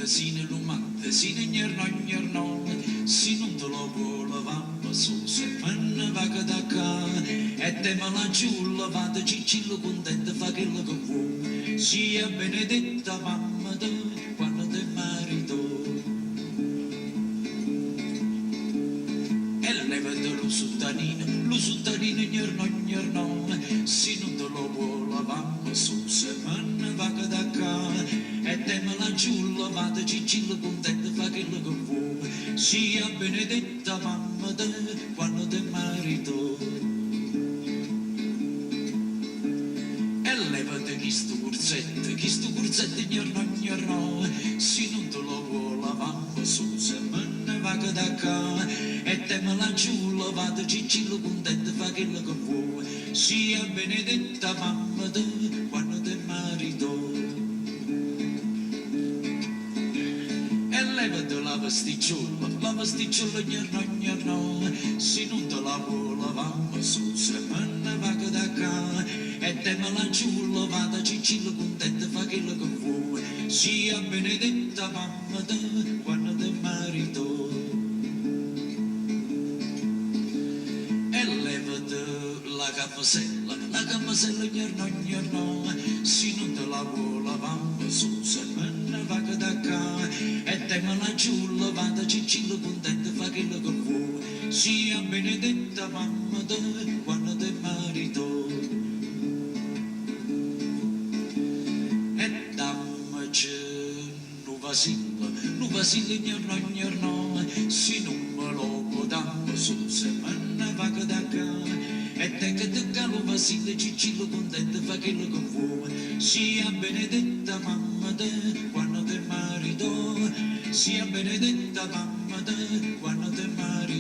sine lumante, sine gnorno, si non te lo vuole vamma su, se me va che da ca, e te me la giulla, vada cicillo contenta, fa quello che vuoi, sia benedetta mamma te, quando te marito. E levate lo sultanino gnorno, si non te lo vuole vamma su, se me va che da ca, e te me la giulla, vada cicillo contenta, fa quello che vuoi, sia benedetta mamma te, quando te marito. E levate chi sto curzetto gnorno, si non te lo vuole mamma su, se me ne va che da ca, e te me la giulla, vada cicillo contenta, fa quello che vuoi, sia benedetta mamma te, quando te marito. Levate la pasticciulla gnorno, si non te la vuole vamma su, se me ne va che da ca, e te me la giulla, vada cicillo contenta, fa quello che vuoi, sia benedetta mamma te, quando te marito. E levate la cappasella gnorno, si non te la vuole vamma su, se me ne va che da ca, e te me la giulla, vada cicillo contenta, fa quello che vuoi, sia benedetta mamma te, quando te marito. E dammaci nu vasillo gnorno, si non me lo può damma su, se me ne va che da ca, e te che te calo vasillo cicillo contenta, fa quello che vuoi, sia benedetta mamma te, quando te marito, sia benedetta mamma te, quando te marito.